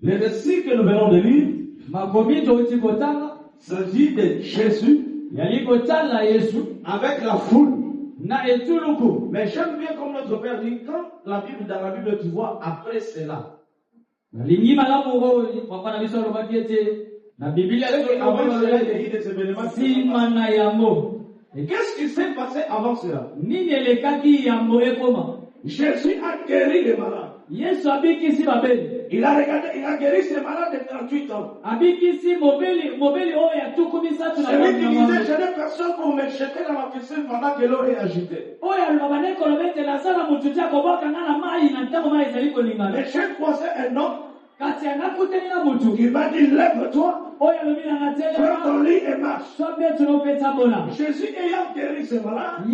Le récit que nous venons de lire s'agit de Jésus avec la foule. Mais j'aime bien comme notre Père dit, quand dans la Bible tu vois après cela. Avant cela, il y a eu des événements. Qu'est-ce qui s'est passé avant cela? Jésus a guéri les malades. Il a regardé, il a guéri ces malades de 38 ans. Celui qui disait, je n'ai personne pour me jeter dans la piscine pendant que l'eau est agitée. Mais j'ai croisé un homme. Il m'a dit, lève-toi, prends ton lit et marche. Jésus ayant guéri ces malades,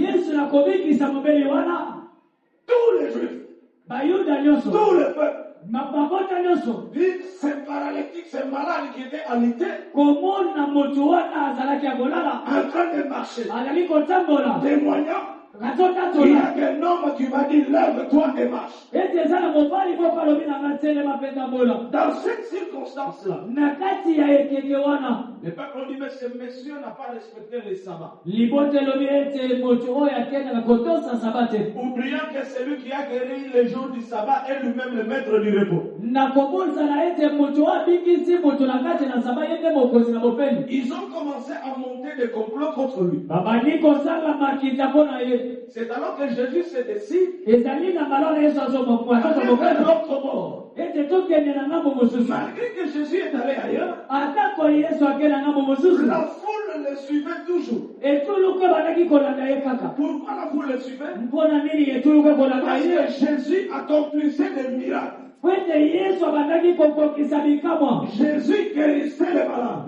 tous les Juifs, tout le peuple, dit ces paralytiques, ces malades qui étaient alités, en train de marcher, témoignant. Il y a un homme qui m'a dit, lève-toi et marche. Dans cette circonstance-là, le peuple dit, mais ce monsieur n'a pas respecté le sabbat. Oubliant que celui qui a guéri le jour du sabbat est lui-même le maître du repos. Ils ont commencé à monter des complots contre lui. C'est alors que Jésus se décide d'aller vers l'autre bord. Malgré que Jésus est allé ailleurs, la foule le suivait toujours. Pourquoi la foule le suivait? Parce que Jésus accomplissait des miracles. Jésus guérissait les malades.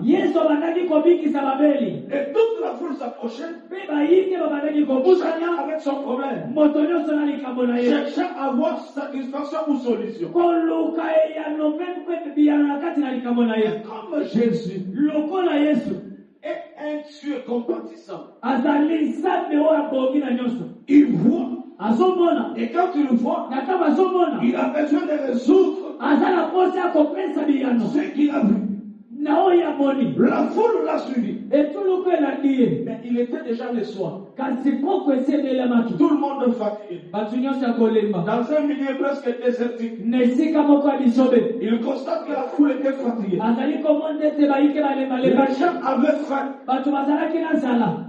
Et toute la foule s'approchait. Chacun avec son problème. Cherchant à avoir satisfaction ou solution. Comme Jésus est un Dieu compatissant. Il voit. Et quand tu le vois, il a besoin de résoudre ce qu'il a vu. La foule l'a suivi. Mais il était déjà le soir. Tout le monde fatigué. Dans un milieu presque désertique. Il constate que la foule était fatiguée. Les gens avaient faim.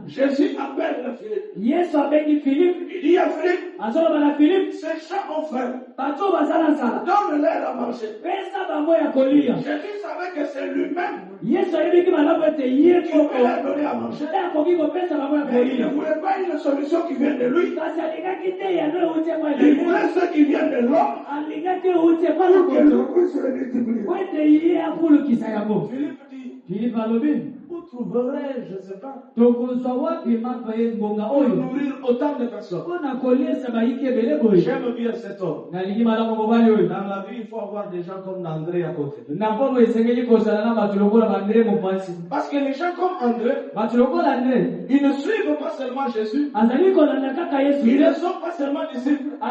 Jésus appelle Philippe. Il dit à Philippe, ces gens ont faim. Donne-leur à manger. Jésus savait que c'est lui-même qui pouvait leur donner à manger. Mais il ne voulait pas une solution qui vient de lui. Il voulait ce qui vient de l'homme pour que le puisse se multiplier. Philippe dit, où trouverais-je, je ne sais pas, pour nourrir autant de personnes? J'aime bien cet homme. Dans la vie, il faut avoir des gens comme André à côté. Parce que les gens comme André, ils ne suivent pas seulement Jésus, ils ne sont pas seulement disciples, mais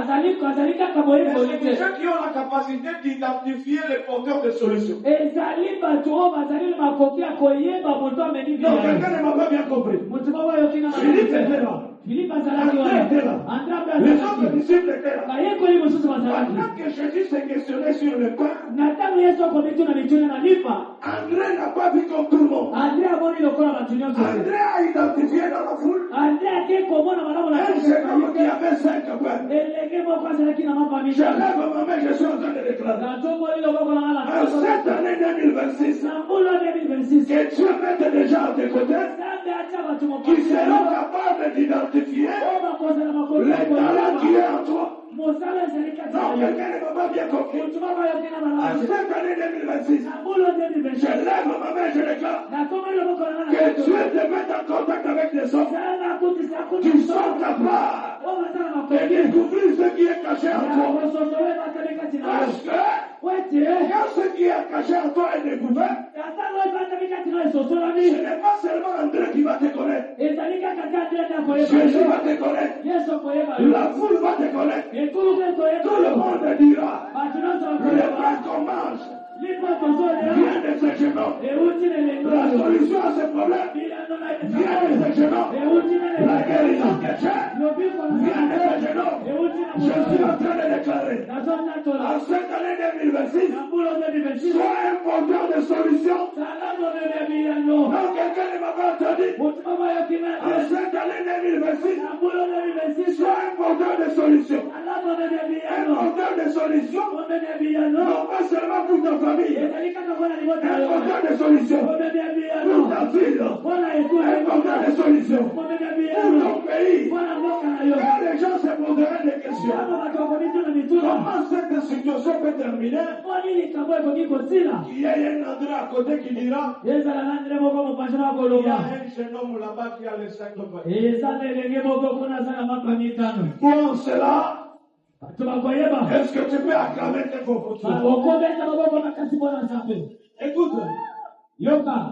c'est des gens qui ont la capacité d'identifier les porteurs de solutions. Donc quelqu'un ne m'a pas bien compris. Philippe était là. André était là. Les autres disciples étaient là. Pendant que Jésus s'est questionné sur le pain, André n'a pas vu comme tout le monde. André a identifié dans la foule un jeune homme qui avait 5 pains. Je lève ma main, je suis en train de déclarer. En cette année 2026, que Dieu mette des gens à tes côtés qui seront capables d'identifier les talents qui est en toi. Non, quelqu'un ne m'a pas bien compris. En cette année 2026, je lève ma main, je déclare que Dieu te mette en contact avec des hommes qui sont capables de découvrir ce qui est caché en toi. Parce que quand ce qui est caché en toi est découvert, ce n'est pas seulement André qui va te connaître. Jésus va te connaître. La foule va te connaître. Tout le monde dira, le pain qu'on mange, vient de ses genoux. La solution à ce problème vient de ses genoux. La guérison que j'ai vient de ses genoux. Je suis en train de déclarer en cette année 2026, sois un porteur de solutions. Non, quelqu'un ne m'a pas entendu. En cette année 2026, sois un porteur de solutions. Un porteur de solutions, non pas seulement pour ta famille, un porteur de solutions pour ta ville, un porteur de solutions pour ton pays. Quand les gens se poseraient des questions, comment cette situation peut terminer? Il y a un endroit à côté qui dira, il y a un jeune homme là-bas qui a les 5 Pour cela, est-ce que tu peux acclamer tes propositions? Écoute,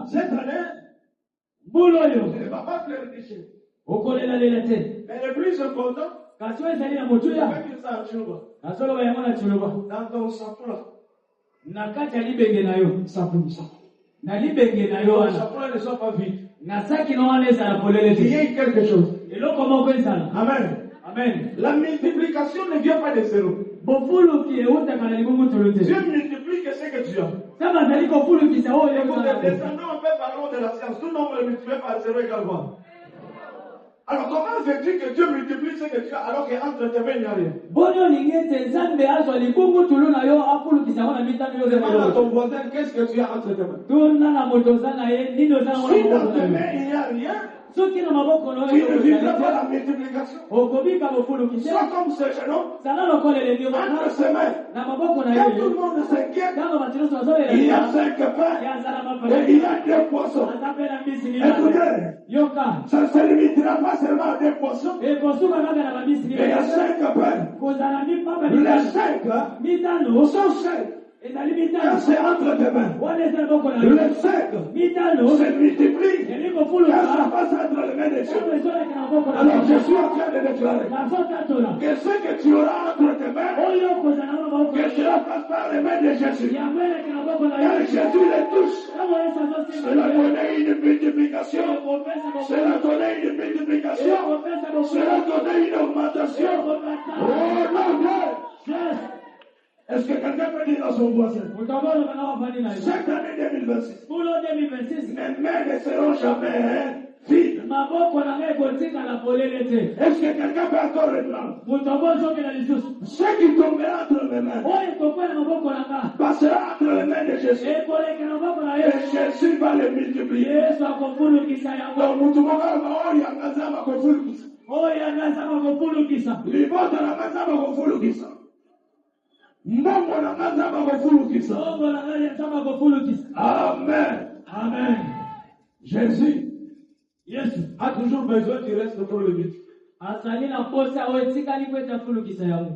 cette année, je ne va pas te le déchirer. Mais le plus important, dans ton sapula. Le sapula ne soit pas vide. Il y a quelque chose. Amen. Amen. La multiplication ne vient pas de zéro. Dieu multiplie que ce que tu as. Écoute, descendons un peu parlons de la science. Tout nombre multiplié par zéro égale quoi? Alors comment veux-tu que Dieu multiplie ce que tu as alors qu'entre tes mains il n'y a rien? Demande à ton voisin qu'est-ce que tu as entre tes mains. Si dans tes mains il n'y a rien, tu ne vivras pas la multiplication. Sois comme ce jeune homme, entre ses mains. Quand tout le monde s'inquiète, il y a 5 pains et il y a 2 poissons. Écoutez, ça ne se limitera pas seulement à 2 poissons. Et il y a 5 pains. Les 5 sont 5. Quand c'est entre tes mains, le 5 se multiplie quand ça passe entre les mains des gens. Alors je suis en train de déclarer que ce que tu auras entre tes mains, que cela passe par les mains de Jésus. Quand Jésus les touche, cela donne une multiplication, cela donne une multiplication, cela donne une augmentation. Oh mon Dieu! Est-ce que quelqu'un peut dire à son voisin? Cette année 2026, mes mains ne seront jamais vides. Est-ce que quelqu'un peut encore reprendre? Ce qui tombera entre mes mains passera entre les mains de Jésus. Et Jésus va les multiplier. Donc, Amen. Amen. Jésus a toujours besoin du reste pour le but.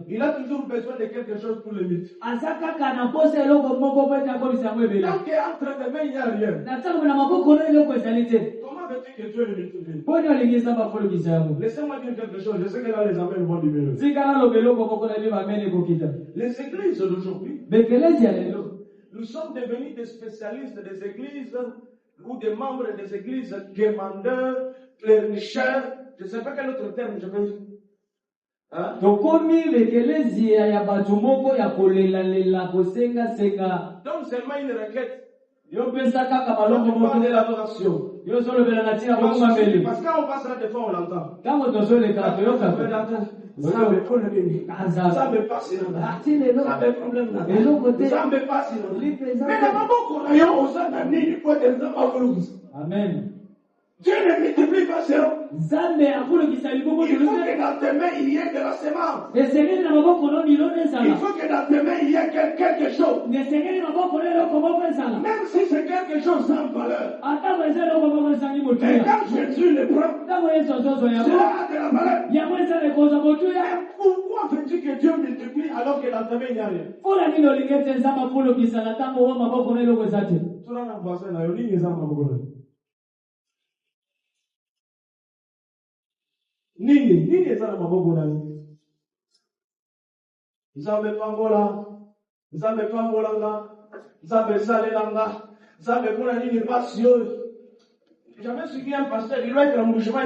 Il a toujours besoin de quelque chose pour le but. Tant qu'entre tes mains il n'y a rien, comment veux-tu que Dieu le multiplie? Laissez-moi dire quelque chose. Je sais que là les amens vont diminuer. Les églises d'aujourd'hui, nous sommes devenus des spécialistes des églises ou des membres des églises quémandeurs, cléricheurs. Je ne sais pas quel autre terme je peux dire. Hein? Donc seulement une requête. On parle de l'adoration. Parce qu'on passe là des fois on l'entend. Ça me passe ça me problème là. Ça me passe mais Amen. Dieu ne multiplie pas zéro. Il faut que dans tes mains il y ait de la semence. Il faut que dans tes mains il y ait quelque chose. Même si c'est quelque chose sans valeur. Et quand Jésus le prend, cela a de la valeur. Pourquoi veux-tu que Dieu multiplie alors que dans tes mains il n'y a rien? Nini ezana maboko na yo. Nzambe pambola nga. J'avais suivi un pasteur, il doit être un mouvement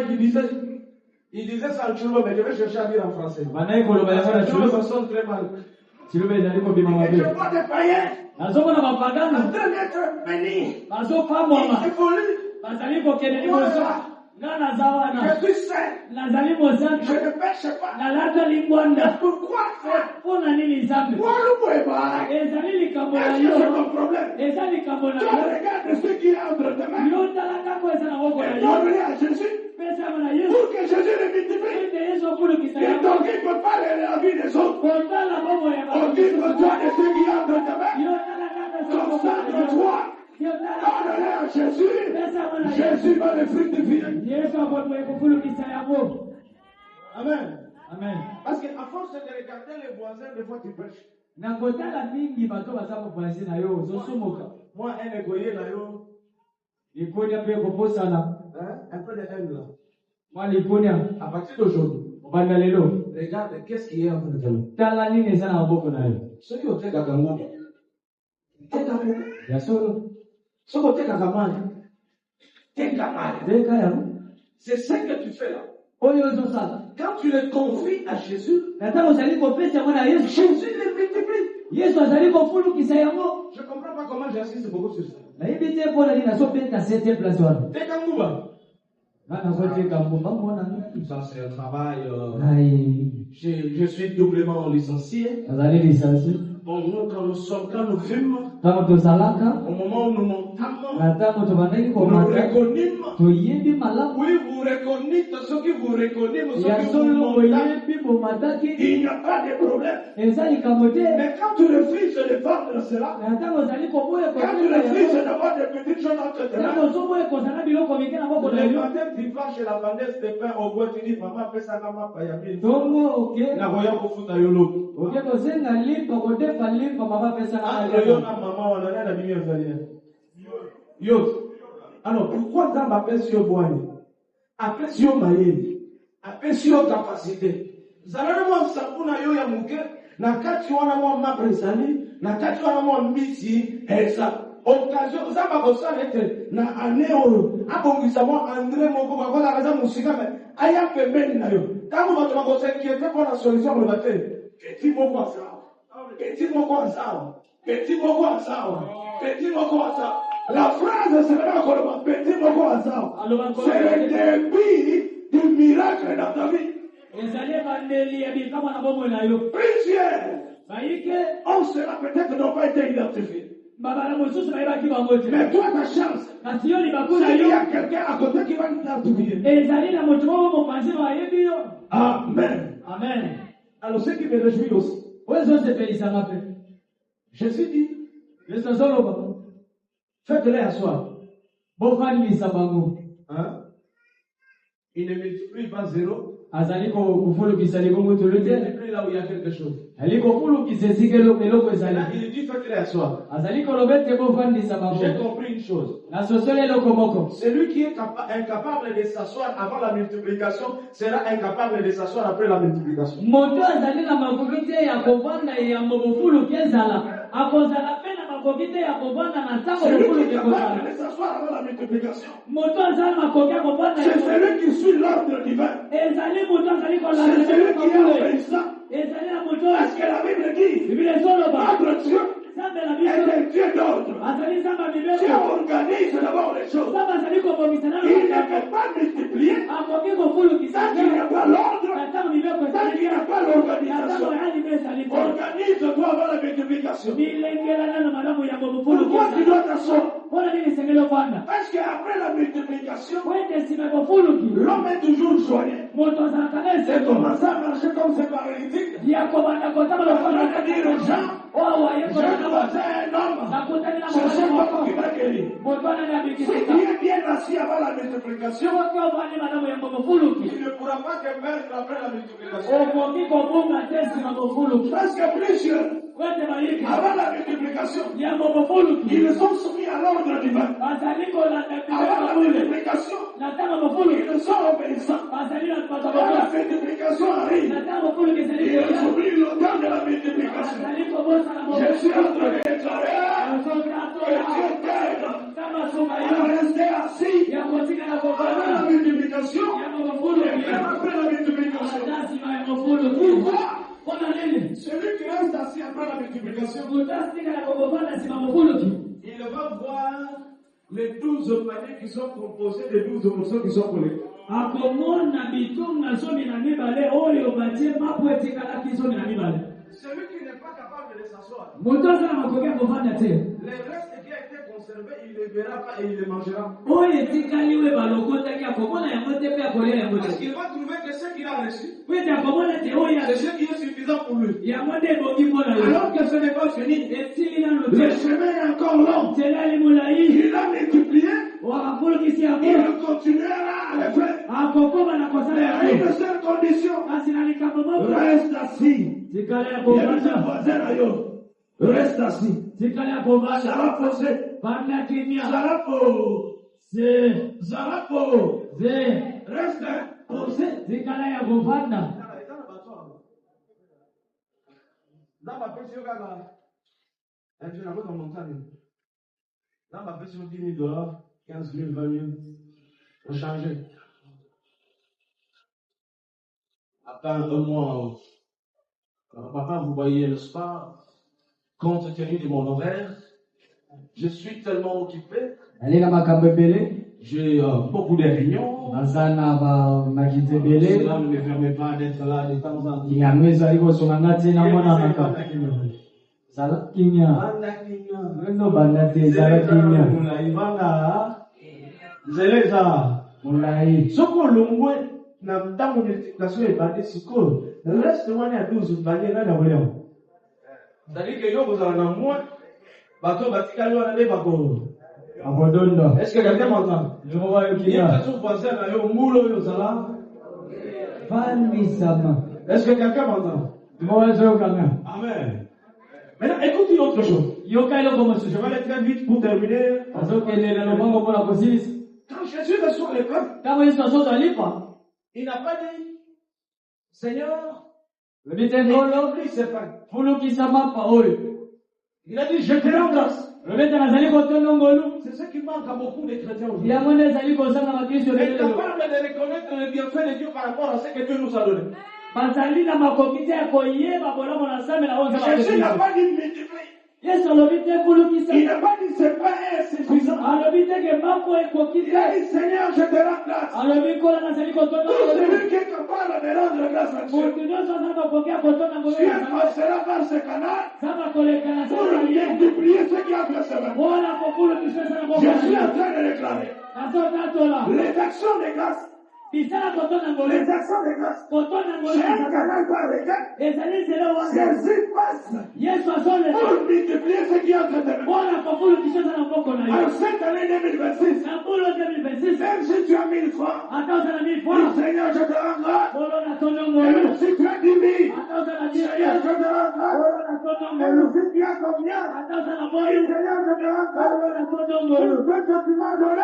il disait ça en chulo, mais je vais chercher à dire en français. Ça sonne très mal. Et je vois des païens en train d'être bénis. Je suis saint. Je ne pêche pas. Pourquoi ça? Est-ce que c'est ton problème? Tu regardes ce qu'il y a entre tes mains. Et donne-les à Jésus. Pour que Jésus le multiplie. Et donc il ne peut pas la vie des autres. Occupe-toi de ce qu'il y a entre tes mains. Concentre-toi. Donne-les à Jésus. Jésus va les fructifier. Amen. Amen. Parce qu'à force de regarder les voisins, des fois tu pêches. Moi, un égoïe là, un peu de haine là. À partir d'aujourd'hui, regarde qu'est-ce qu'il y a entre nous. Ceux qui ont fait Gagamou, ce côté Gagamou, c'est ce que tu fais là. Quand tu le confies à Jésus, Jésus le multiplie. Je ne comprends pas comment j'insiste beaucoup sur ça. Ça c'est un travail. Je suis doublement licencié. Bon, nous, quand nous sommes, quand nous fûmes, au moment où nous montons, nous reconnaissons. Oui, vous reconnaissez ce que vous reconnaissez, ce que vous montez. Il n'y a pas de problème. Mais quand tu refuses de vendre cela, quand tu refuses d'avoir des petites choses entre tes mains, le matin, tu vas chez la bandeuse de pain au bois, tu dis, maman, fais ça, maman, pas y a bien. La voyant pour foutre à yolo. Alors pourquoi dans ma pension boine, à pension maïe, à pension capacité, zalama sapuna yo ya muke, na kati wana mo mapresani, na kati wana mo mbisi, esa. Occasion, ça va comme ça être na aneo, abongisa mo André moko ba kola kaza musika me, aya pembeni na yo. Tango bato ba ko s'inquiéter pour la solution le matin. Petit moko ça. Petit moko ça. Petit moko ça. Petit moko ça. La phrase c'est là qu'on petit moko ça. C'est le début du miracle dans ta vie. Plusieurs. On sera peut-être n'ont pas été identifiés. Mais toi, ta chance, s'il y a quelqu'un à côté qui va t'identifier. Amen. Amen. Alors, ce qui me réjouit aussi, Jésus dit, faites-les asseoir. Hein? Il ne multiplie pas zéro. Il multiplie là où il y a quelque chose. Il dit faites-les asseoir. J'ai compris une chose. Celui qui est incapable de s'asseoir avant la multiplication sera incapable de s'asseoir après la multiplication. Celui qui est capable de s'asseoir avant la multiplication, c'est celui qui suit l'ordre divin. C'est celui qui est obéissant. Parce que la Bible dit, notre Dieu est un Dieu d'ordre. Dieu organise d'abord les choses. Il ne peut pas multiplier tant qu'il n'y a pas l'ordre, tant qu'il n'y a pas l'organisation. Organise-toi avant la multiplication. Pourquoi tu dois t'asseoir? Parce qu'après la multiplication, l'homme est toujours joyeux. C'est commencé à marcher comme c'est paralytique. Il a dire aux gens, je dois être un homme. C'est ce homme qui m'a guéri. Si tu es bien assis avant la multiplication, il ne pourra pas te mettre après la multiplication. Parce que plusieurs, avant la multiplication, ils sont soumis à à l'ordre divin. Avant la multiplication, ils sont obéissants. Quand la multiplication arrive, ils oublient le temps de la multiplication. Je suis en train de déclarer que Dieu t'aide à rester assis avant la multiplication et même après la multiplication. Pourquoi? Celui qui reste assis après la multiplication, il va voir les 12 paniers qui sont composés des 12 morceaux qui sont collectés. Celui qui n'est pas capable de s'asseoir, les restes qui a été conservé, il ne les verra pas et il les mangera. Parce qu'il va trouver que ce qu'il a reçu, c'est ce qui est suffisant pour lui. Alors que ce n'est pas fini, le chemin est encore long. Il a multiplié, il continuera à le faire. Mais à une seule condition, reste assis. Reste assis. Zarapo. Reste posé. Dans ma pension, dans ma pension, $10,000, 15 000, 20 000, on changeait. Après un mois, papa, vous voyez le spa, compte tenu de mon horaire, je suis tellement occupé. J'ai beaucoup de réunions. Cela ne me permet pas d'être là de temps en Est-ce que quelqu'un m'entend? Est-ce que quelqu'un m'entend? Amen. Maintenant, écoute une autre chose. Je vais aller très vite pour terminer. Quand Jésus reçoit le pain, il n'a pas dit, Seigneur, c'est pas. Il a dit, je te rends grâce. C'est ce qui manque à beaucoup de chrétiens aujourd'hui. Être capable de reconnaître le bienfait de Dieu par rapport à ce que Dieu nous a donné. Jésus n'a pas dit multiplier. Il n'a pas dit c'est pas insuffisant. Il a dit Seigneur, je te rends grâce. Tout celui qui est capable de rendre grâce à Dieu, Dieu passera par ce canal pour multiplier ce qui a fait ce matin. Je suis en train de déclarer les actions de grâce. Les actions de grâce. C'est un canal par lequel Jésus passe pour multiplier ce qui est en train de faire. Alors cette année 2026, même si tu as 1000 francs, dis Seigneur, je te rends grâce. Et même si tu as 10 000, Seigneur, je te rends grâce. Et même si tu as combien, Seigneur, je te rends grâce. Pour ce que tu m'as donné.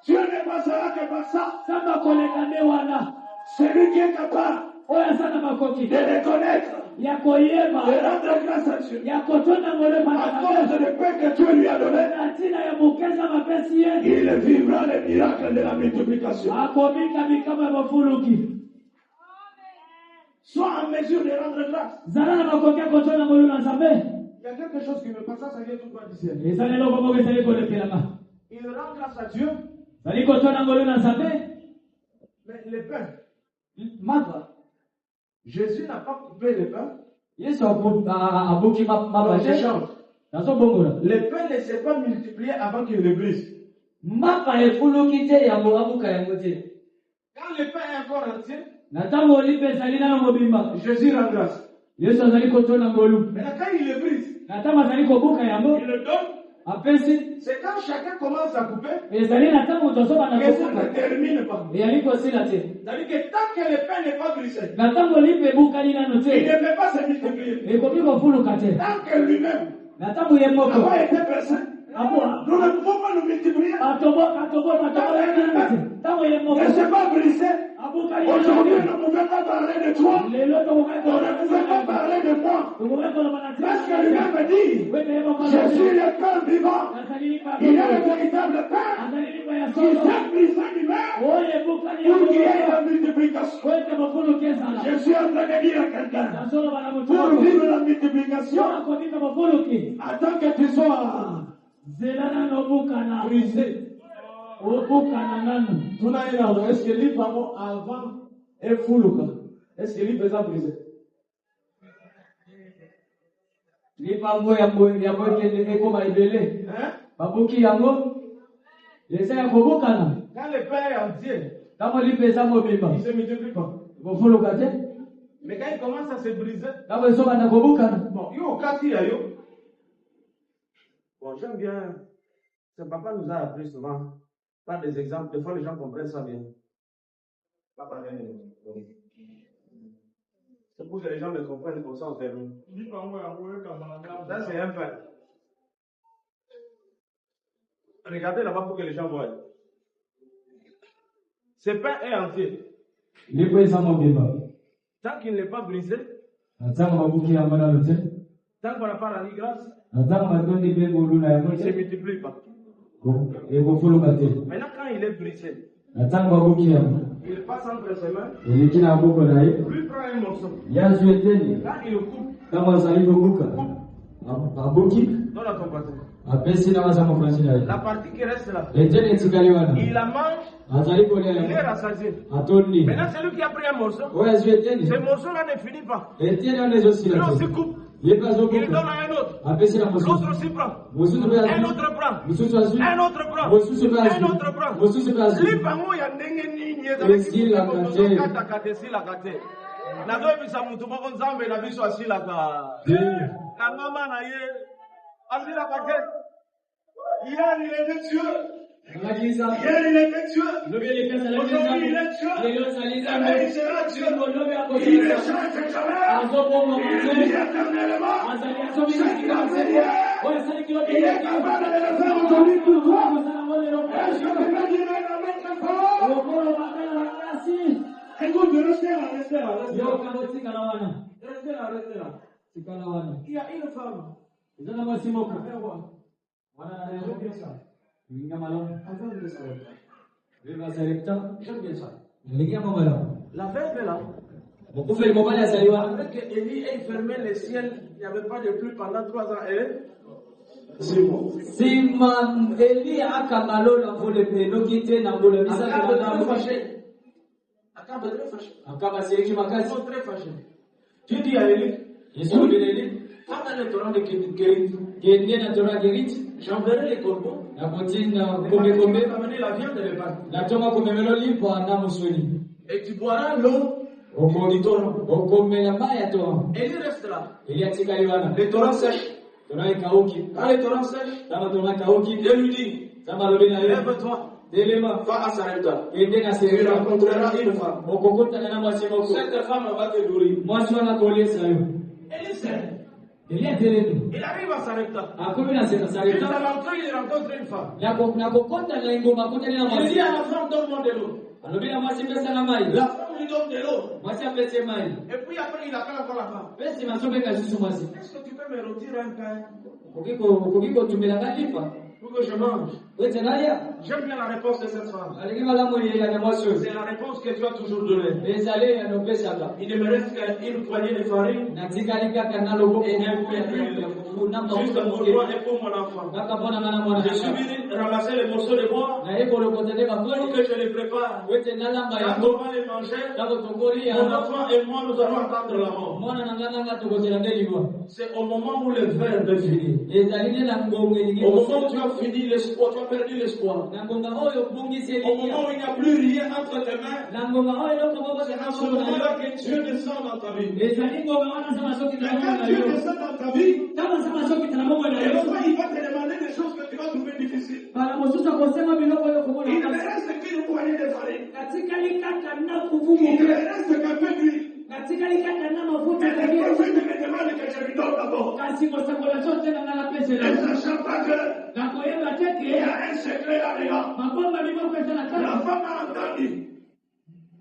Dieu ne passera que par ça. Celui qui est capable de reconnaître, de rendre grâce à Dieu, à cause du pain que Dieu lui a donné, il vivra le miracle de la multiplication. Sois en mesure de rendre grâce. Il y a quelque chose qui me passe, ça vient tout droit d'ici. Il rend grâce à Dieu. Mais le pain, Jésus n'a pas coupé le pain. Le pain ne s'est pas multiplié avant qu'il le brise. Quand le pain est encore entier, Jésus rend grâce. Maintenant, quand il le brise, il le donne. C'est quand chacun commence à couper que ça ne termine pas. C'est-à-dire que tant que le pain n'est pas brisé, il ne peut pas se multiplier. Tant que lui-même Na tamu ye moko. n'a pas été versé. Nous ne pouvons pas nous multiplier. Et c'est pas brisé. Aujourd'hui, on ne pouvait pas parler de toi. On ne pouvait pas parler de moi. Parce que lui-même me dit, je suis le pain vivant. Il est le véritable pain qui s'est brisé lui-même pour qu'il y ait la multiplication. Je suis en train de dire à quelqu'un, pour vivre la multiplication, attends que tu sois brisé. Est-ce que lui avant est fou? Est-ce que lui peut briser? Lipango ya kende eko maibele. Babuki yango. Yesa ya kobokana. Quand le pain est entier, Kama lipesa mobimba. il se multiplie pas. Bofuluka te. Mais quand il commence à se briser, Kama esoka na kobokana. bon, yo kasi ya yo. Bon, j'aime bien. Ce papa nous a appris souvent par des exemples. Des fois, les gens comprennent ça bien. Papa, c'est pour que les gens le comprennent comme ça, on fait mieux. Ça, c'est un pain. Regardez là-bas pour que les gens voient. Ce pain est entier. Tant qu'il n'est pas brisé, tant qu'on n'a pas rendu grâce, il ne se multiplie pas. Maintenant, quand il est brisé, il passe entre ses mains, lui prend un morceau. Là, il le coupe. Dans la compagnie. La partie qui reste là, il la mange, il est rassasié. Maintenant, c'est lui qui a pris un morceau. Ce morceau-là ne finit pas. Lui aussi coupe. Il donne à un autre. L'autre aussi prend. Un autre prend. Un autre prend. Un autre prend. Lipango ya ndenge nini ezalaki kota kata la kate. Nazoyebisa mutu moko nzambe na biso asilaka. Kangama na ye asilaka te. Hier il était Dieu. Hier il était Dieu. Aujourd'hui il est Dieu. Demain il sera Dieu. Il ne change jamais. Il vit éternellement. Il est capable de le faire aujourd'hui pour toi. Est-ce que tu peux dire un amen très fort? Écoute, restez là. Il y a une femme. La veuve est là. Avec Élie a fermé le ciel, il n'y avait pas de pluie pendant 3 ans. C'est bon. Très fâché. Tu dis à Élie, pendant le torrent de Kérit, j'enverrai les corbeaux. Amener la viande et le pain. Et tu boiras l'eau du torrent. Élie reste là. Le torrent sèche. Quand le torrent sèche, Dieu lui dit, lève-toi. Va à Sarepta. Tu rencontreras une femme. Cette femme va te nourrir. Élie sait. Il arrive à Sarepta. Il rencontre une femme. Il dit à la femme, donne-moi de l'eau. La femme lui donne de l'eau. Et puis après, il appelle encore la femme. Est-ce que tu peux me retirer un pain pour que je mange? J'aime bien la réponse de cette femme. C'est la réponse que tu as toujours donnée. Il ne me reste qu'une poignée de farine et un peu juste pour moi et pour mon enfant. Je suis venu ramasser les morceaux de bois pour que je les prépare. Quand on va les manger, mon enfant et moi nous allons attendre la mort. C'est au moment où le verbe est fini. Au moment où tu as fini l'espoir, tu as perdu l'espoir. Au moment où il n'y a plus rien entre tes mains, c'est à ce moment-là que Dieu descend dans ta vie. Mais quand Dieu descend dans ta vie, et là, il va te demander des choses que tu vas trouver difficiles. Il ne me reste qu'une poignée de farine. Il ne me reste qu'un peu d'huile. katika likata na mafuta Mais les prophètes me demandent que je lui donne d'abord. kasi kwa sababu zote na ngala pesa Ne sachant pas que na koyeba il y teke a un secret là-dedans. mabomba ni mambo ya La kana femme a entendu.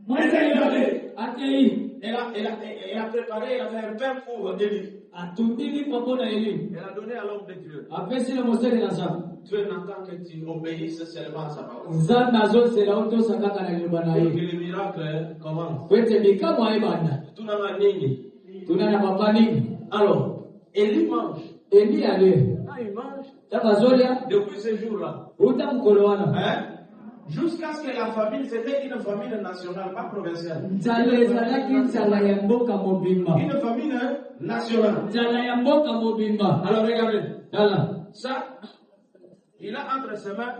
mmoja yule atei Elle a préparé, elle a fait un pain pour Élie. atundiki pamoja na elimu Elle a donné à l'homme de Dieu. apesi na moseli na sababu Dieu n'attend que tu obéisses seulement à sa parole. nzambe azosela utosakaka na liloba na Pour ye que le miracle commence. kwete mikamwa ebanda Tunana nini. tuna na papa nini Alors, Élie mange. eli ale Quand il mange, tabazolia depuis ce jour-là, uta mkolowana hein, jusqu'à ce que la famille, c'était une famille nationale, pas provinciale. nzala ezalaki nzala ya mboka mobimba Une famille nationale. nzala ya mboka mobimba Alors regardez, tala ça, il a entre ses mains,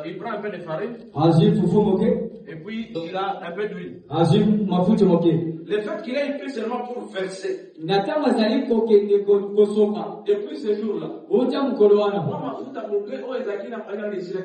il prend un peu de farine, azwi fufu moke et puis il a un peu d'huile. azwi mafuta moke Le fait qu'il ait pris seulement pour verser, na ntango azali kokende kosoka depuis ce jour-là, uta mkolowana moi, ma foute à mon cœur, oh, Ezaki n'a pas gagné ici, là.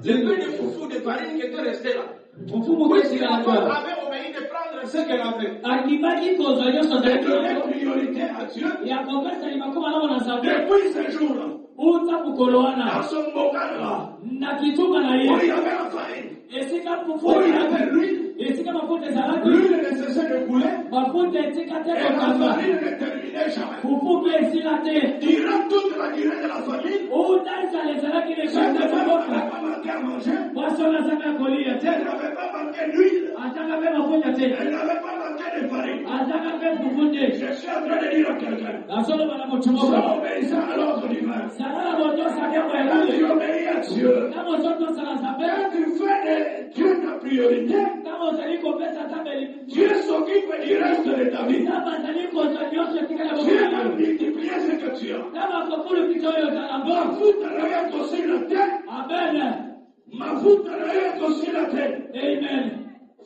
le Le peu de foufou de farine qui était resté là. fufu moke Oui, si esila la na femme kwa avait obéi de prendre ce qu'elle avait. akibaki kozwa nyonso De azalaki donner nango priorité à Dieu. ya kopesa limakoma nango na nzambe Depuis ce jour-là, uta mkolowana dans son bocal-là, na kituma na où il ye y avait la farine, esika fufu où il y ezalaki avait l'huile, esika mafuta ezalaki l'huile ne cessait de couler, mafuta etika te et la kokanga farine ne terminait jamais. fufu mpe esila te Durant toute la durée de la famine, uta ezala ezalaki cette lekanda femme maboka n'avait pas manqué à manger, bwaso nazanga ya kolia te elle n'avait pas manqué d'huile, azanga mpe mafuta te elle n'avait pas manqué de farine. azanga mpe fufu te Je suis en train de dire à quelqu'un, nazoloba na moto moko sois obéissant à l'ordre divin. salala botosaka Quand tu boyakule obéis à Dieu, na bozotosala nzambe quand tu fais de Dieu ta priorité, na bozali kopesa nzambe Dieu s'occupe du reste de ta vie. na bazali kozwa nyonso etikala Dieu va bokoyo multiplier ce que tu as. na bakokulukiza oyo ozalango Mafuta na yo ekosila te, amen mafuta na yo ekosila te, amen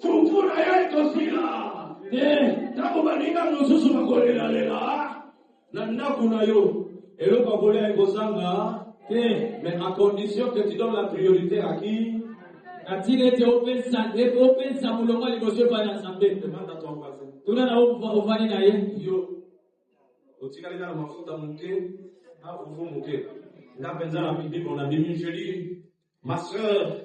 fufu na yo ekosila. Ntango baninga mosusu bakolelalela Na ndako na yo, eloko kolia ekosanga te, mais à condition que tu donnes la priorité à qui? katika ete opesa mulongo liboso epai na nzambe Demande à ton voisin. tuna na ovani na ye Yo, otikali na mafuta muke, na fufu muke. Nga penza na bibi mon ami, je dis, ma soeur,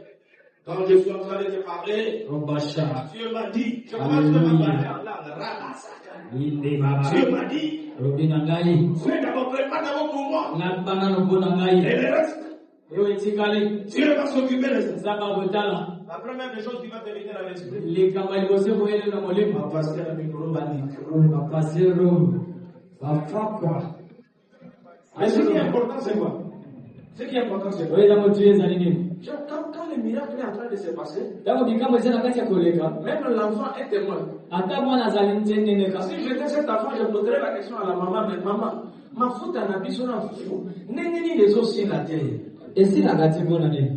quand je suis en train de te parler, robasha Dieu m'a dit, je commence à parler en langue, rabasaka. inde baba Dieu m'a dit, robina ngai fais d'abord, prépare d'abord pour moi. nabanga nobona Et ngai le reste, eyo etikali Dieu va s'occuper de ça. nzambe akotala La première des choses qui va te venir à l'esprit, likambo liboso ekoyele na molimo passer à la micro bandit. bapasero bafakwa Mais ce qui est important, c'est quoi? Ce qui est important, c'est quoi? oyeza motu ezali nini Quand le miracle est en train de se passer, ntango bikambo eza na kati ya koleka même l'enfant est témoin. ata mwana azali nteneneka Si j'étais cet enfant, je poserais la question à la maman, mais maman, ma faute à la biso na fufu. Nini les aussi la terre. esilaka te mpona nini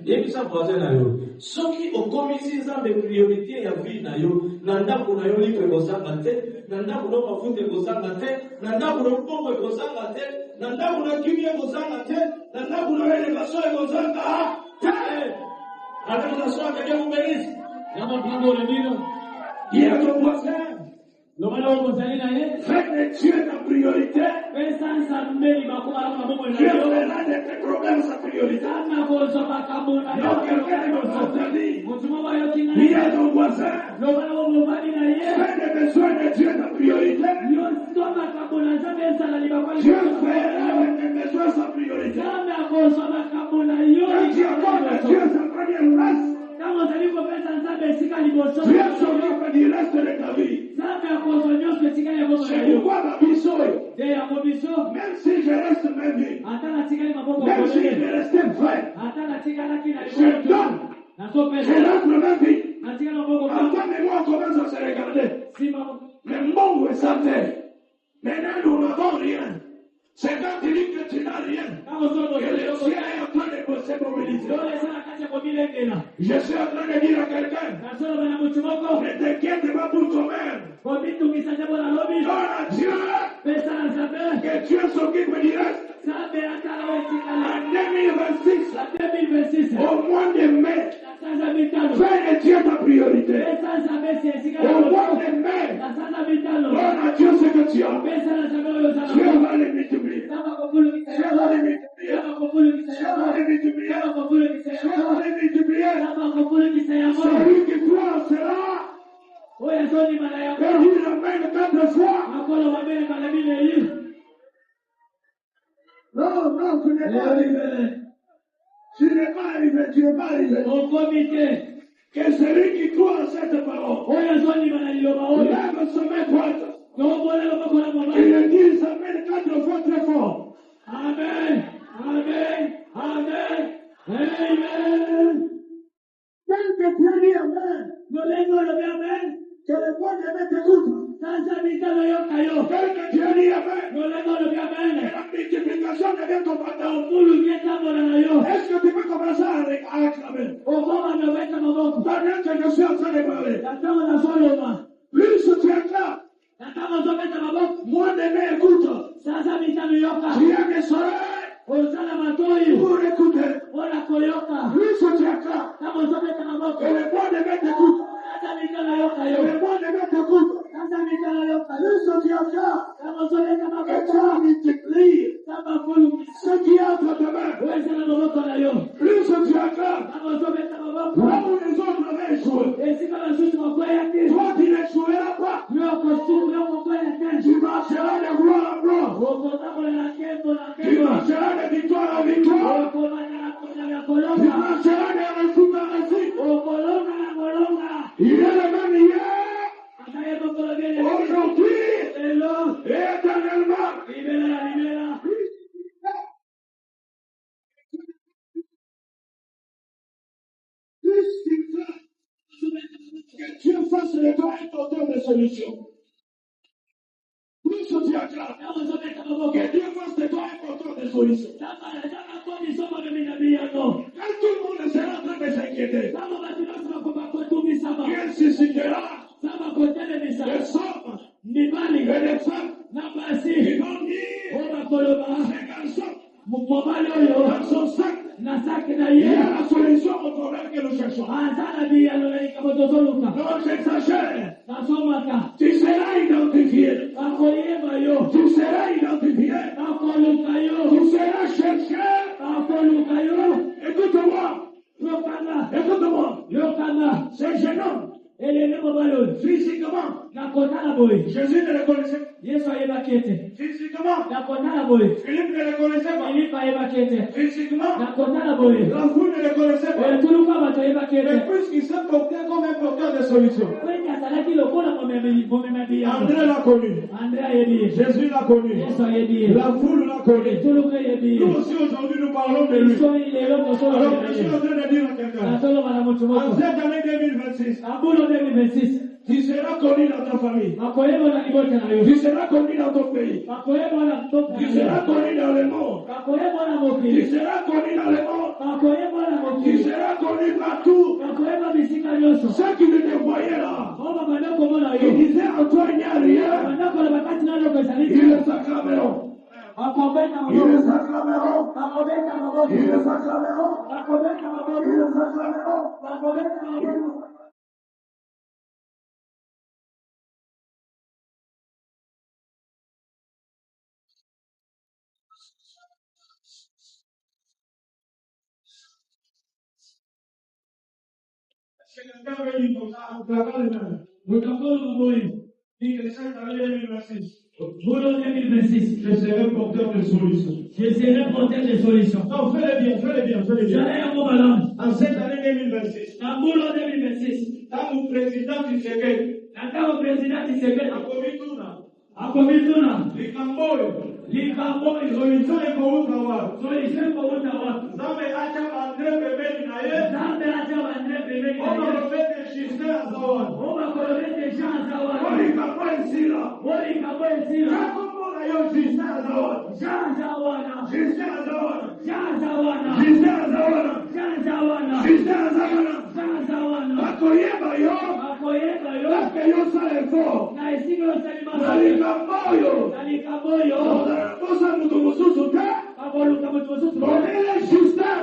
yebi sa voisin na yo soki okomisi nzambe priorité ya vie na yo na ndako na yo lipe ekozanga te na ndako na mafuta ekozanga te na ndako na mbongo ekozanga te na ndako na kimia ekozanga te na ndako na elevation ekozanga te avec la soif que Dieu vous bénisse. na makambo na bino Il y a ton voisin, lobana oyo kozali na ye fais de Dieu ta priorité. pesa nzambe limakoma na maboko na Dieu yo fera de tes problèmes sa priorité. nzambe akozwa makambo na yo Donc, quelqu'un est dans sa famille, motu moko ayoki na il y ye a ton voisin, lobana oyo mobali na ye fais des besoins de Dieu ta priorité. nyonso makambo na nzambe ezala limakoma Dieu fera de tes besoins sa priorité. nzambe akozwa makambo na yo Quand tu accordes à Dieu sa première place, ntango ozali kopesa nzambe esika liboso Dieu s'occupe du reste de ta vie. nzambe akozwa nyonso etikali ya maboko na C'est yo pourquoi la mission, te yango biso même si je reste même vie, ata natikali maboko même si je kolele restais vrai, ata natikalaki na je donne, je nazopesa rentre même vie. natikali maboko Avant de moi, on commence à se regarder. nsima Le monde est santé. Maintenant, nous n'avons rien. C'est quand tu dis que tu n'as rien ntango que le ozoloba ciel est en train de se mobiliser. lolo eza na kati ya komilengela Je suis en train de dire à quelqu'un, nazoloba na motu moko ne t'inquiète pas pour toi-même. komitungisa nde mpona lobi Donne à Dieu pesa na nzambe que Dieu s'occupe du reste. nzambe atala oyo etikala En 2026, na 2026 au mois de mai, na Fais de Dieu ta priorité. Au mois de mai, donne à Dieu ce que tu as. Dieu va les multiplier. Dieu va les multiplier. Dieu va les multiplier. Dieu va les multiplier. Celui qui croit sera. Et il l'amène 4 fois. Non, tu n'es pas arrivé. Tu n'es pas arrivé, tu n'es pas arrivé. Que celui qui croit à cette parole, lève sa main droite. Il le dit, amène 4 fois très fort. Amen, amen, amen, amen. Quelqu'un qui a dit amen. Amen. Que le bon Dieu t'écoute. Quelqu'un qui a dit amen. Et la multiplication devient ton pantalon. Est-ce que tu peux commencer à acclamer? Pendant que je suis en train de parler. Plus tu acclames, moins de mains écoutent. Tu as des oreilles pour écouter. Plus tu acclames, et le bon Dieu t'écoute. Le bon Dieu t'écoute. Plus tu acclames, et tu as multiplié ce qui est entre tes mains. Plus tu acclames, là où les autres avaient échoué, toi tu n'échoueras pas. Tu marcheras de gloire en gloire. Tu marcheras de victoire en victoire. Tu marcheras de réussite en réussite. Il est le même hier, aujourd'hui et éternellement. Que Dieu fasse de toi un auteur de solution. Plus tu acclames, que Dieu fasse de toi un auteur de solution. Quand tout le monde sera en train de s'inquiéter, Dieu suscitera des hommes et des femmes qui vont dire ces garçons, dans son sac, il y a la solution au problème que nous cherchons. Non, j'exagère. Tu seras identifié. Tu seras identifié. Tu seras cherché. Écoute-moi. Écoute-moi. C'est gênant. Physiquement, Jésus ne le connaissait pas. Physiquement, Philippe ne le connaissait pas. Physiquement, la foule ne le connaissait pas. Mais puisqu'il s'est porté comme un porteur de solution, André l'a connu. Jésus l'a connu. La foule l'a connu. Nous aussi aujourd'hui nous parlons de lui. Alors je suis en train de dire à quelqu'un, en cette année 2026, tu seras connu dans ta famille. Tu seras connu dans ton pays. Tu seras connu dans le monde. Tu seras connu dans le monde. Tu seras connu partout. Ceux qui ne te voyaient là, ils disaient en toi il n'y a rien. Ils les acclameront. Ils les acclameront. Ils les acclameront. Ils les acclameront. Quelqu'un veut dire comme ça, on peut avoir les mains. Dit que cette année 2026, je serai porteur de solutions. Non, fais-le bien. En cette année 2026, quand mon président Tshisekedi a commis tout là, Likamboyo, solution est pour vous savoir. Zambe acha bandre pembeni na ye. On va remettre Justin à Zawan. Likambo esila. Jacobo na yo Justin à Zawan. Justin à Zawan. Bakoyeba yo. Parce que yo sala effort. Na Likamboyo. Bosa mutu mususu te. Bomele Justin.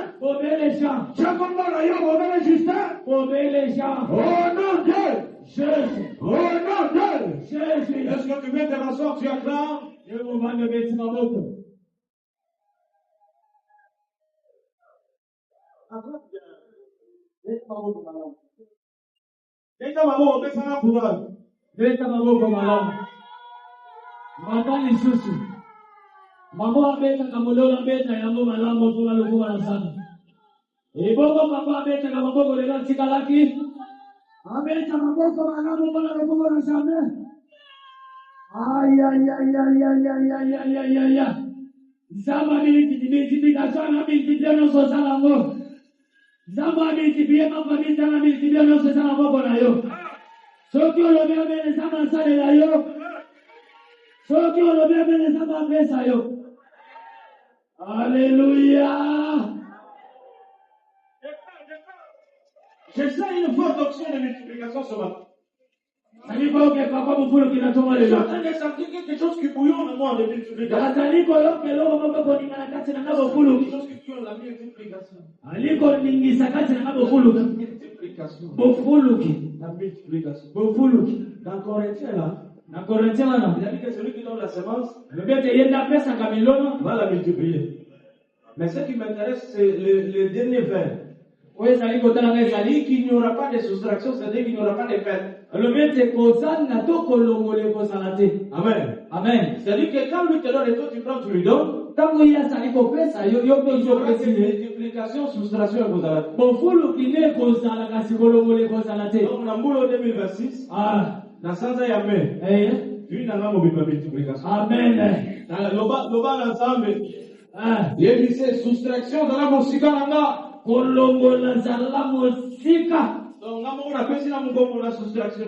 Jacobo na yo bomele Justin. les gens. Au nom de Jésus. Au nom de Jésus. Est-ce que tu mets tes rassorts, tu acclames? Ye muvande beti maboko. Leta maboko, pesa na pouvoir. Beta maboko malamu. Mabani susu. Mambo abeta kamulola beta yango malamu tuna lukuwa na sana. Ibongo mambo abeta na maboko lela tikalaki. Abeta maboko malamu tuna lukuwa na sana. Ay ay ay ay ay ay ay ay ay ay ay. Zama biti kasana biti tena sosala ngo. Zama biti pia mama biti tena biti tena sosala ngo na yo. Soki olobia bene zama sale la yo. Soki olobia bene zama pesa yo. Alléluia. Je sens une forte option de multiplication ce matin. Saliko ke papa mfulu kinatoma Je suis en lelo. train de sentir quelque chose qui bouillonne en moi de multiplication. Saliko yo ke lo mama ko ningana kati na ngabo fulu. Quelque chose qui bouillonne la multiplication. Aliko ningisa kati na ngabo fulu. La multiplication. Bofulu ki. La multiplication. Bofulu ki. Dans Corinthiens là, Na Korintia wana. il a dit que celui qui donne la semence Le bete yenda pesa kamilono. va la multiplier. Mais ce qui m'intéresse, c'est le dernier vers. Wewe saliko tala Il ngeza dit qu'il n'y aura pas de soustraction, c'est-à-dire qu'il n'y aura pas de perte. le bete kozan na to kolongole kozalate. Amen. Amen. C'est-à-dire que quand lui te donne et toi tu prends, tu lui donnes, Tango ya saliko pesa yo il n'y peso aura que pesi. multiplication, soustraction et vous allez. Bofulu kine kozala kasi kolongole kozalate. Donc, dans Mboulot 2026, Ah. dans Sansa Yamé, Eh. tu n'as pas mobile multiplication. Amen. Dans Loba l'ensemble, Ah. il dit c'est soustraction dans la musique en Kolongola zala mosika. donc, on a fait la mougon la soustraction.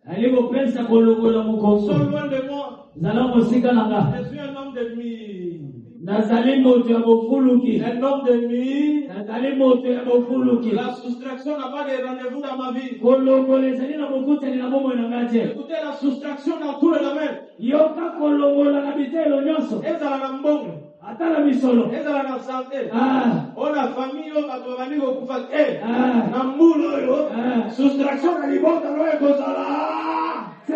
Aliko pesa kolongola Sont mukonso. loin de moi. Zala mosika nanga. Je suis un homme de nuit. Nazali moto ya bofuluki. Un homme de nuit. Nazali moto ya bofuluki. La soustraction n'a pas de rendez-vous dans ma vie. Kolongola ezali na bokutani na bomoi na ngai te. Écoutez, la soustraction dans tous les domaines. Yoka kolongola na bitelo nyonso. Eza la mbongo. Ata na misolo. Eza la santé. Ah. On a famille, on a babani okufa. Eh. Ah. Na mbulo yo. Ah. Soustraction na libonga no ekozala. Te.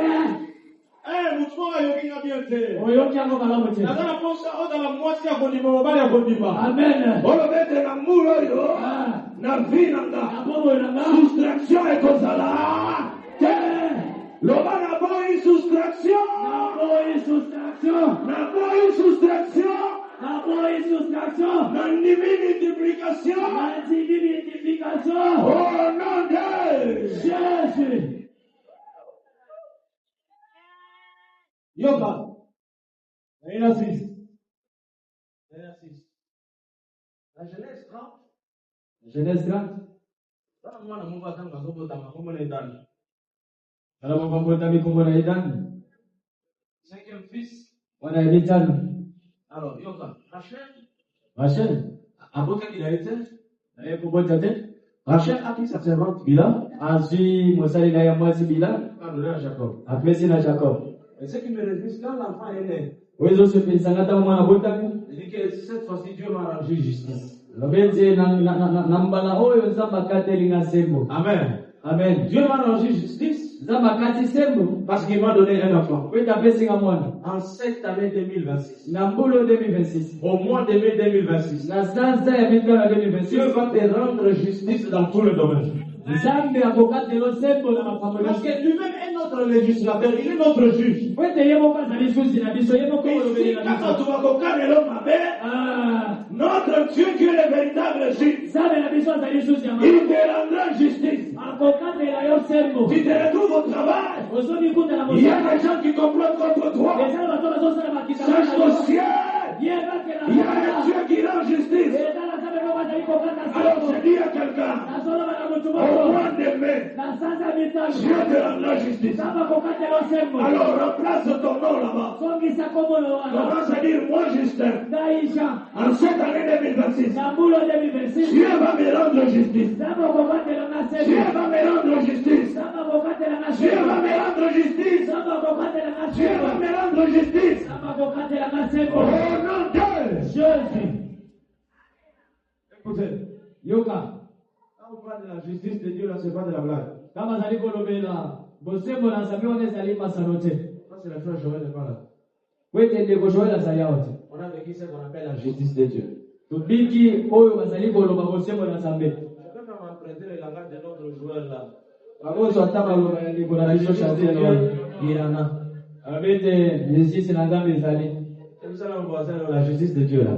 Eh, mutumo ayoki na bien te. Oyoki yango malamu te. Nazala posa oza la mwasi ya kondima mobali ya kondima. Amen. Olobete na mbulo yo. Ah. Na vie nanga. Na bomoi na ngai. Soustraction ekozala. Te. Loba na boyi soustraction. Naboyi soustraction. Na boyi soustraction. Naboyi soustraction. Na ndimi multiplication. Nazili multiplication. Au nom de Jésus. Yoka. Aina sisi. La Genèse 30. Genèse 30. Sana mwana Mungu atanga zobota makombo na ndani. Ala mambo ya mikongo na idani. Cinquième fils. Wana editano. Alors, Yoka. Rachel. Rachel. Aboka qu'il a été. Naye kubota te. Rachel a pris sa servante Bila. Azui mosali na ya mwasi bila. a donné à Jacob. Apesi na Jacob. Et ce qui me réjouit, quand l'enfant est né, Wezo sepensanga ta mwana botaku. il dit que cette fois-ci Dieu m'a rendu justice. Lobenze na mbala oyo nzamba katelinga sembo. Amen. Amen. Dieu m'a rendu justice Nzamba kati sembo. parce qu'il m'a donné un enfant. Weta pesinga mwana. En cette année 2026. Na mbolo 2026. Au mois de mai 2026. Na sansa ya mika na 2026. Dieu va te rendre justice dans tous les domaines. Nzambe akokatelo sembo na makambo Parce yote. que lui-même est notre législateur, il est notre juge. Wete yebo kazali susi na biso yebo ko Ici, quand tu vas kokane l'homme avec, Ah. notre Dieu qui est le véritable juge, Sabe na biso azali susi ya il makambo. te rendra justice. Akokatela yo sembo. Tu te retrouves au travail, Ozomi kuta na il y a mosala. des gens qui complotent contre toi. Ezala bato bazosala bakita. Sache qu'au ciel, Yeba kela. il y a un Dieu qui rend justice. Ezala sabe ko bazali kokata Alors sembo. je dis à quelqu'un, Nazola bana mutu au moko. mois de mai, Na sansa mitano. Dieu te rendra justice. Saba kokatela sembo. Alors remplace ton nom là-bas. Songisa komono wana. Commence à dire, moi Justin, Daisha. en cette année 2026, Na mbulo 2026. Dieu va me rendre justice. Saba kokatela na Dieu sembo. va me rendre justice. Saba kokatela na Dieu va sembo. me rendre justice. Saba kokatela na Dieu va sembo. me rendre justice. Saba kokatela na Au sembo. nom de Jésus. Écoutez, Yoka. quand on parle de la justice de Dieu, là, c'est pas de la blague. Kama zali kolobela bosembo na nzambe wana ezali masano te. Ça, c'est la chose Joël n'est pas là. Wete ndeko Joel azali awa te. On a vécu ce qu'on appelle la justice de Dieu. Tobiki oyo bazali koloba bosembo na nzambe. Chacun va emprunter le langage de notre Joël là. Bakozo ata baloba ya ndeko na biso chanter no irana. Abete justice na nzambe ezali. C'est ça là on voit ça dans la justice de Dieu là.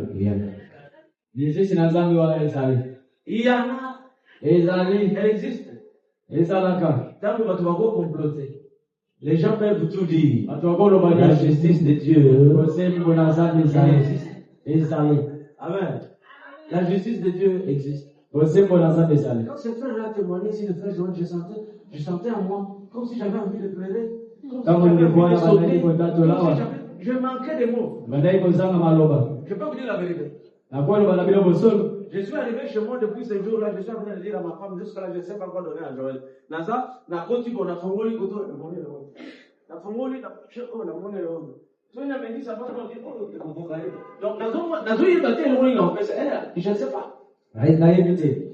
Justice na nzambe wana ezali. Il y en a. Ezali. Elle existe. Ezalaka. Tant que tu vas comploter, les gens peuvent tout dire. Atokoloba La justice de Dieu. bosembo na nzambe ezali. Ezali. Amen. La justice de Dieu existe. Bosembo na nzambe ezali. Quand ce frère-là témoignait ici, le frère Joël, je sentais en moi comme si j'avais envie de pleurer. Kama ndeko wana bazali kodatola wa. Je manquais de mots. Badai kozanga maloba. Je peux vous dire la vérité. Nakoloba na bilo bosolo. Je suis arrivé chez moi depuis ce jour-là, je suis en train de dire à ma femme, jusqu'à là, je ne sais pas quoi donner à Joël. Naza, na koti ko na fongoli koto, na moni le. Na fongoli na cheko na moni le. So il m'a dit ça va pas dire oh, donc nazo il battait le moni en fait, je ne sais pas. Hainaibite.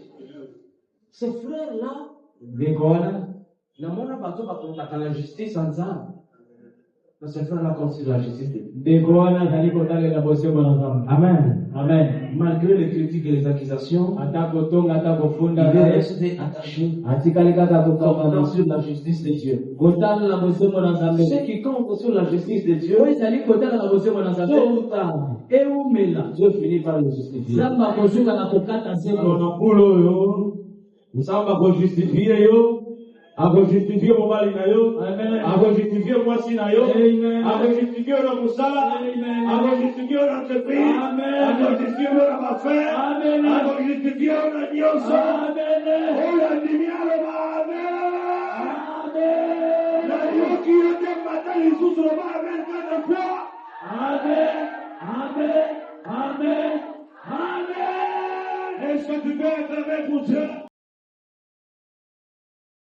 Ce frère-là, Ndeko wana na mona bato ba kontaka la justice ensemble. Na ce frère-là continue la justice de Dieu. ndeko wana azali kotalela bosembo na nzambe. Amen. Amen. Malgré les critiques et les accusations, Ata kotonga ata il kofunda est resté attaché atikali kaka comme kokanga sur la justice de Dieu. kotalela bosembo na nzambe. Ceux qui comptent sur la justice de Dieu, Oyo ezali kotalela bosembo na tôt nzambe. ou tard, Eumela. Dieu finit par le justifier. Nzambe akosuka na kokata nzembo. Monokulu oyo, Nzambe akojustifie yo, akojustifie mobali na yo, Amen. akojustifie mwasi na yo, Amen. akojustifie na musala, Amen. akojustifie na entreprise, Amen. akojustifie na mafere, Amen. akojustifie na nyonso. Amen. Oyo andimi aloba amen. Amen.